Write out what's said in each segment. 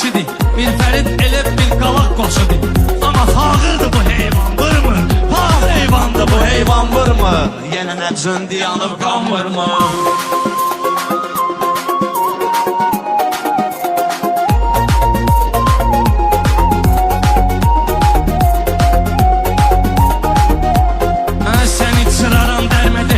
kişidir. Bir Fərid elə bir qalaq qoşudur. Amma fağırdır bu heyvan, vırmır. Fağır heyvandır bu heyvan, vırmır. Yenə nəbzündü yanıb qan vırmır.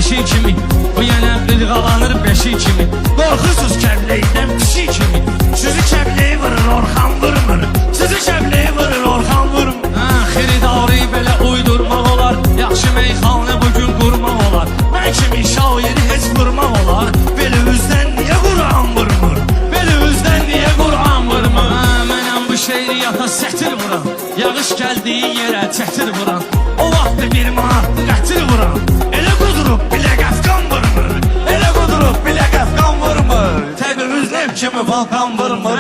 Kimi, bu yenə bilğalanır beşi kimi. Qorxusuz kəbləydən pişi kimi. Sizi kəbləyi vurur, Orxan vurmur. Sizi kəbləyi vurur, Orxan vurmur. Xiridarı belə uydurmaq olar. Yaxşı meyxanə bugün qurmaq olar. Mən kimi şairi heç vurmaq olar. Belə üzdən niyə Qur'an vurmur? Belə üzdən niyə Qur'an vurmur? Mənəm bu şeiriyyata sətir vuran. Yağış gəldiyi yerə çətir vuran. O vaxtı bir manatlı qətir vuran. Elə qudurup bile qafqan vurmur. Elə qudurup bile qafqan vurmur. Təqimiz nev kimi volkan vurmur.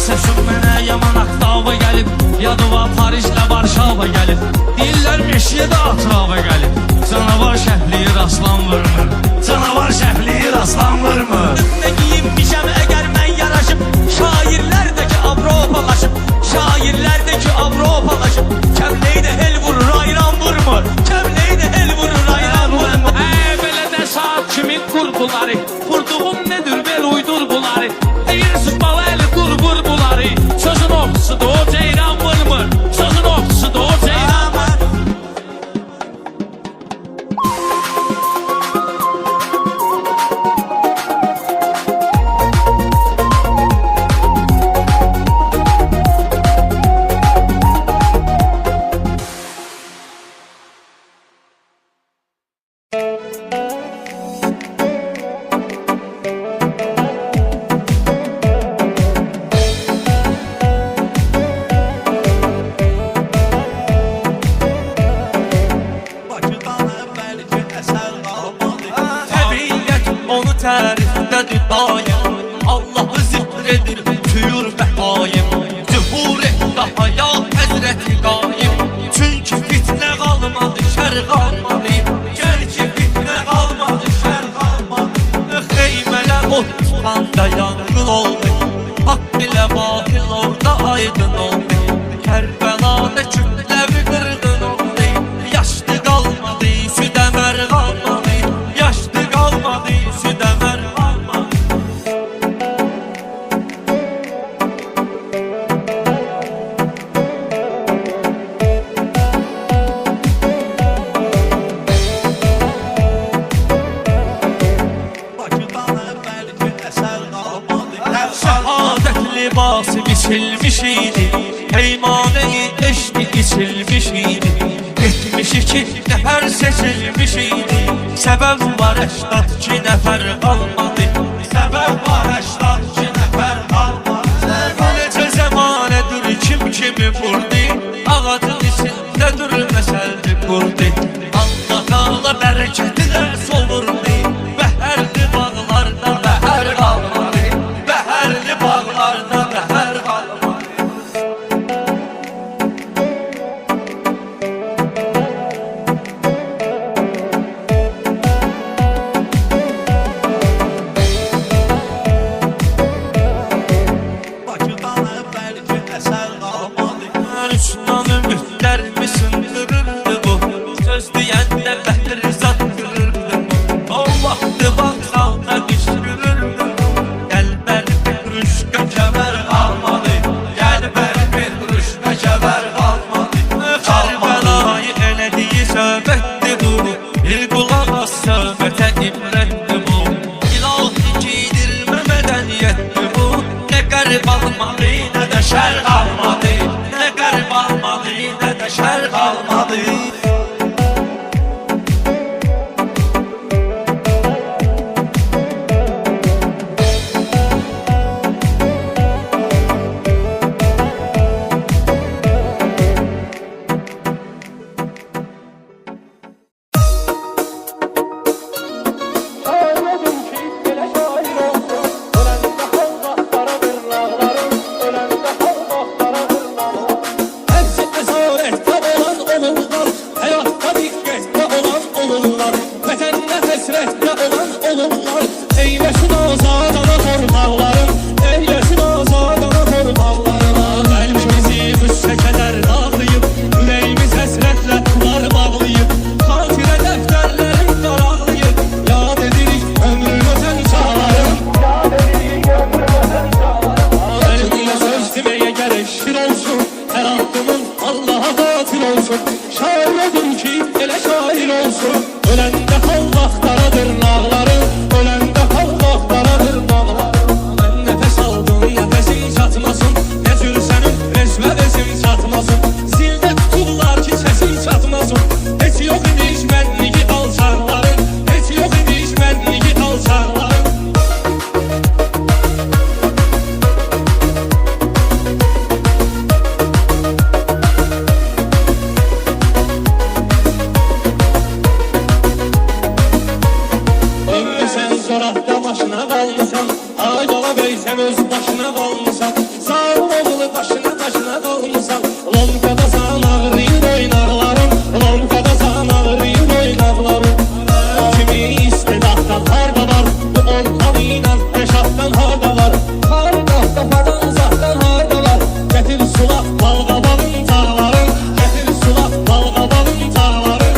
Səsim mənə yaman aktava gəlib. Yadıva Parislə Varşava gəlib. Deyirlər meşiyə də atrava gəlib. Canavar şəhliyir aslan vurmur. Canavar şəhliyir aslan vurmur. Ne giyinmişəm əgər mən yaraşıb. Şairlərdəki Avropalaşıb. Şairlərdəki Avropalaşıb. Kəmləyi də el vurur, ayran vurmur. Kəmləyi də el vurur, ayran vurmur. Belə də saat kimi qurbuları. Vurduğum nedir ver uydur bunları. Deyirsiz bala eli dur vur bunları. Sözün oxusudur o ceyran vurmur. Sözün oxusudur o ceyran vurmur. Tərifdədir daim. Allah'ı zikr edir tüyür bəhayim. Zühur etdə hayat həzrəti qaim. Çünki fitnə qalmadı, şər qalmadı. Gəl ki fitnə qalmadı, şər qalmadı. Xeymələr ot tutanda yanğın oldu. Haqq ilə batil orada aydın oldu. Kərbəlada kütləvi qırğın oldu. Yaşlı qalmadı, südəmər qalmadı. Yaşlı qalmadı, südəmər qalmadı. Bakıdan əvvəlki əsər qalmadı. Şəhadət libası biçilmiş idi. Peymanə-i eşqi içilmiş idi. 72 nəfər seçilmiş idi. Səbəb var 82 nəfər qalmadı. Səbəb var 82 nəfər qalmadı. Necə zəmanədir kim kimi vurdu. Ağacın içindədir məsəldir qurdu. Allah dağla bərəkəti də solurdu. Bəhərli bağlarda bəhər qalmadı. Bəhərli bağlarda bəhər qalmadı. olan olurlar. Eylesin azad ana torpaqlarım, eylesin azad ana torpaqlarım. Qəlbimizi qüssə kədər dağlayıb, ürəyimiz həsrətlə tular bağlayıb, xatirə dəftərlərim daraqlayıb, yad edirik ömrün ötən çağlarım. Qəlbimə söz deməyə gərək şir olsun, hər addımın Allaha qatil olsun. Şair odur ki elə şair olsun, öləndə xal vaxtaradır nağlarım, öləndə xal vaxtaradır nağlarım. Mən nəfəs aldım, nəfəsim çatmasın, nə cür sənin resmə bezim çatmasın. Zildə tuturlar ki səsim çatmasın, heç yox imiş mənligi alçaqlarım, heç yox imiş mənligi alçaqlarım. Ömrü sen zorakta başına kalmışsan, Ağala bey sen öz başına kalmışsan, sağ oğlu başına kalmışsan, Lomkada sağın ağrıyır oynaklarım, Lomkada sağın ağrıyır oynaklarım. Kimi istedattan harda var, bu ortamıyla reşattan harda var, harda kafadan uzaktan harda var. Getir sulak balqabağın tağların, getir sulak balqabağın tağların.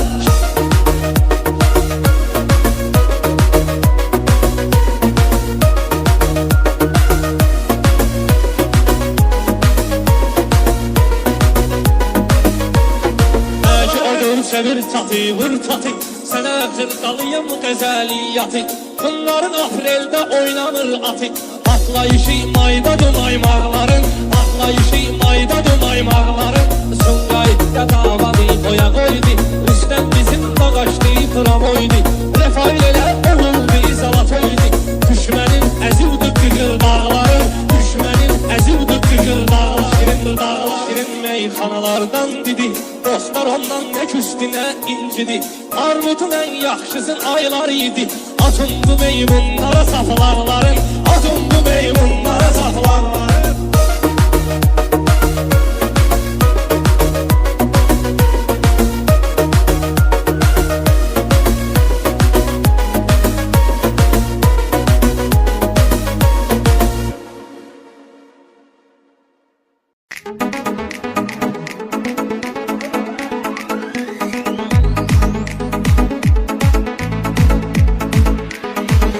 Belki odur çevir çatı, vur çatı, sənə xırqalıyım qəzəliyyatı. Bunların apreldə oynanır atı, atlayışı maydadır maymaqların, atlayışı maydadır maymaqların. Sungaytda davadı boya qoydu, üstdən bizim bağaçdı pramoydu. Refailələr olurdu izalatoydu, düşmənin əzildi qıqır dağları, düşmənin əzildi qıqır dağlar. Şirin dağlar, şirin meyxanalardan dedi, dostlar ondan nə küstü nə incidi. Armudun ən yaxşısın aylar yedi, atın bu meymunlara saflarların, atın bu meymunlara saflarların.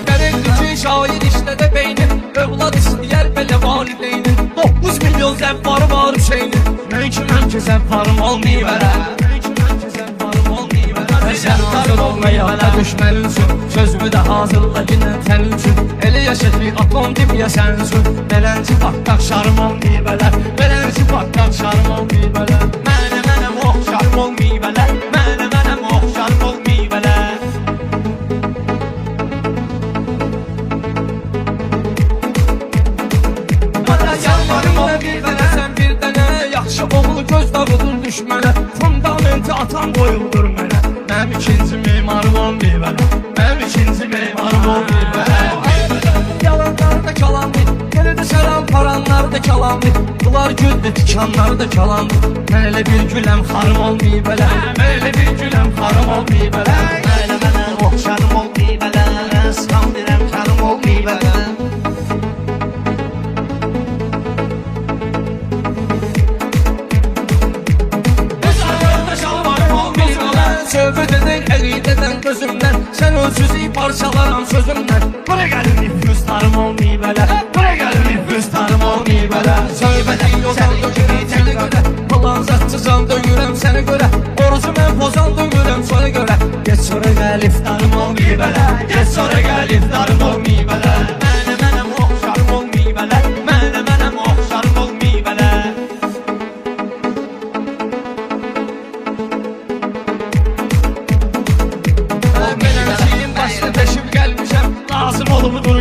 Derendiki şair işte de beynim, övlad istəyər belə valideynin. 9 milyon zəvvarı var Hüseynin, mən ki zəvvarım olmayıb ələ, Zəvvarın olmaya da düşmənin üçün, sözümü də hazırla yine sənin üçün. Elə yaşat bir atom deməyə sənin üçün, belənci baktaq şarım olmayıb ələ, belənci baktaq şarım olmayıb ələ. Mənə oxşarım olmayıb ələ, mənə oxşarım olmayıb ələ. Yalvarım ona bir dənə, sən bir dənə, yaxşı oğlu göz dağıdır düşmənə, fundamenti atan qoyuldur mənə. Mənim ikinci mimarım olmayıb ələ, mənim ikinci mimarım olmayıb ələ. Yalanlar da kalandı, yerdə şərab paranlar da kalandı, bunlar güldü, tikanlar da kalandı. Mən elə bir güləm xarım olmayıb ələ, mən elə bir güləm xarım olmayıb ələ. Mənə oxşarım olmayıb ələ, sıram birəm karım olmayıb ələ. Söhbət edək əqidədən gözümdən, sən ölçüzü parçalaram sözümdən. Bura gəlin nüfuslarım olmayıb ələ, bura gəlin nüfuslarım olmayıb ələ. Söhbət edək yoldan dökürəm səni görə, plan zatçıcan dönürəm səni görə, orucu mən pozan dönürəm sənə görə. Geç sonra gəl iftarım olmayıb ələ, geç sonra gəl iftarım olmayıb ələ. Mənə oxşarım olmayıb ələ, mənə oxşarım olmayıb ələ. Beşim gəlmişəm, lazım olubdur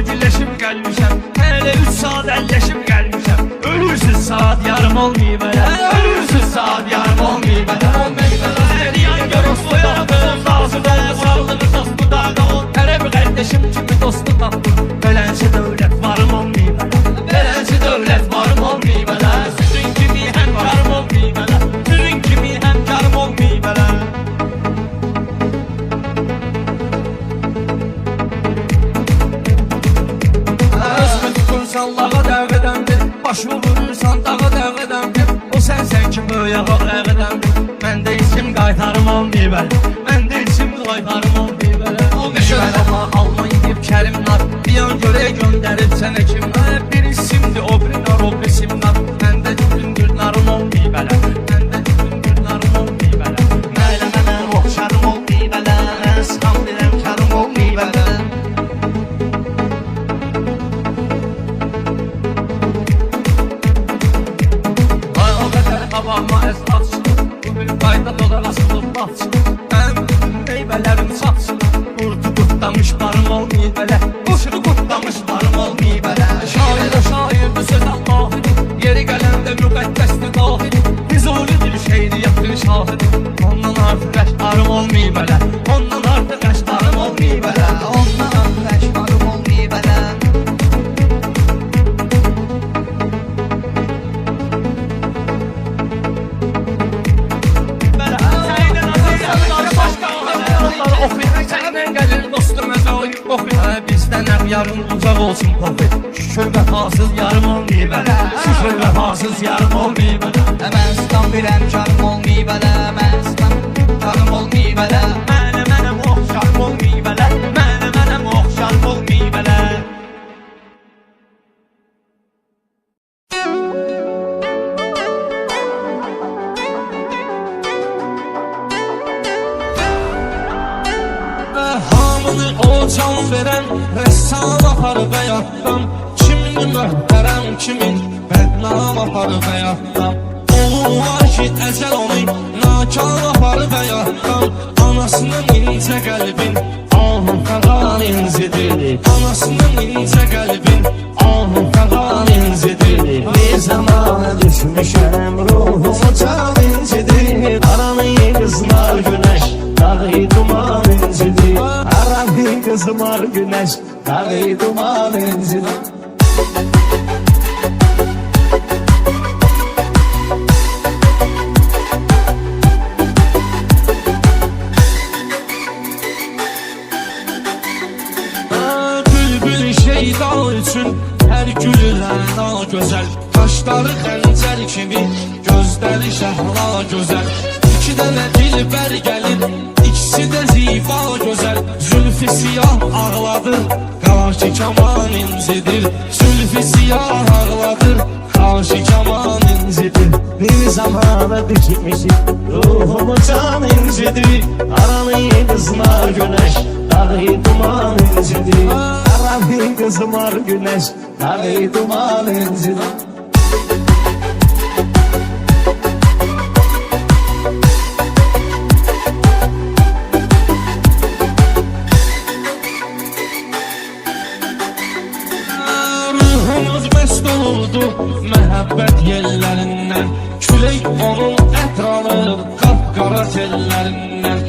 Allaha dəvədəndir. Başımı vurursan dağa dəvədəndir. O sənsən ki böyük dəvədəndir. Məndə içim qaytarım olmayıb ələ. Məndə içim qaytarım olmayıb ələ. Olmayıb ələ. Almayıb Kərimlər. Bir an görəyə göndərib sənə kimlər. Bir isimdir o birinar o isimlər. Məndə bütün günlərim olmayıb ələ. Məndə bütün günlərim olmayıb ələ. Mələ mənə oxşarım olmayıb ələ. Əskam biləm kərim olmayıb ələ. Babama esasın, bu bir qayda dodaq asılıb batsın. Mənim meyvələrim satsın, qurdu qutlamış barım olmayıb ələ. Quşunu qutlamış barım olmayıb ələ. Şairə şairdir söz Allah'ın, yeri gələndə müqəddəsdir dahil. Biz oğlu bir şeiriyyatın şahidi. Ondan artıq əşqarım olmayıb ələ. Ondan artıq əşqarım olmayıb ələ. Ondan artıq əşqarım olmayıb ələ. Bizdən yarın uzaq olsun pofi. Şükür vəfasız yarım olmayıb ələ. Şükür vəfasız yarım olmayıb ələ. Mən istan biləm karım olmayıb ələ. Mən istan karım olmayıb ələ. Mənəm oxşarım olmayıb ələ. Mənəm oxşarım olmayıb ələ. Hamını o can veren ressam aparıb həyatdan. Kimin möhtərəm, kimin bədnam aparıb həyatdan. Oğul var ki əcəl onu nakan aparıb həyatdan. Anasının incə qəlbin ahı fəqan incidir. Anasının incə qəlbin ahı fəqan incidir. Bir zamana düşmüşəm ruhumu can incidir. Aranı kızmar güneş dağı duman incidir. Aranı kızmar güneş dağı duman incidir. Bülbül şeyda üçün hər güllər na gözəl. Qaşları xəncər kimi, gözləri şəhla gözəl. İki dənə dilbər gəlir, ikisi də zifa gözəl. Zülfü siyah ağladır, qarşı kaman incidir. Zülfü siyah ağladır, qarşı kaman incidir. Bir zamana düşmüşüm ruhumu can incidir. Aranı kızmar güneş dağı duman incidir. Aranı kızmar güneş dağı duman incidir. Ruhumuz məst oldu məhəbbət yellərindən. Külək onun ətrafı qapqara tellərindən.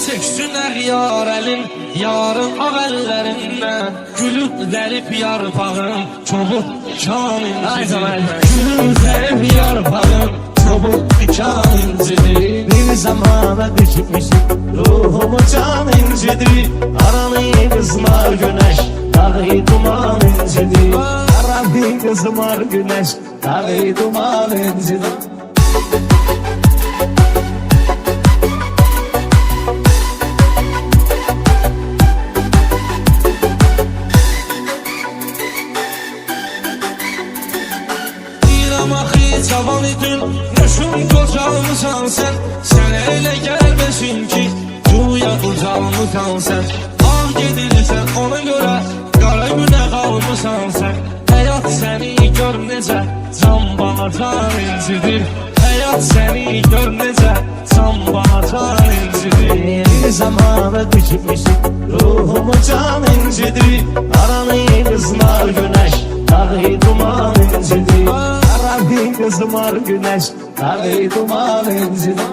Çəksin əğyar əlin yarın ağ əllərindən. Gülüb dərib yarpağın çobuk kan incidir. Gülüm zərif yarpağım çobuk dikan incidir. Bir zamana düşmüşüm ruhumu can incidir. Aranı kızmar güneş dağı duman incidir. Aranı kızmar güneş dağı duman incidir. Cavan idin, nüşün qocalmısan sən. Sənə elə gəlməsin ki, duya ucalmısan sən. Ağ gedirsən ona görə, qara günə qalmısan sən. Həyat səni gör necə, can bana can incidir. Həyat səni gör necə, can bana can incidir. Bir zamana düşmüşüm ruhumu can incidir. Aranı kızmar güneş dağı duman incidir. Aranı kızmar güneş dağı duman incidir.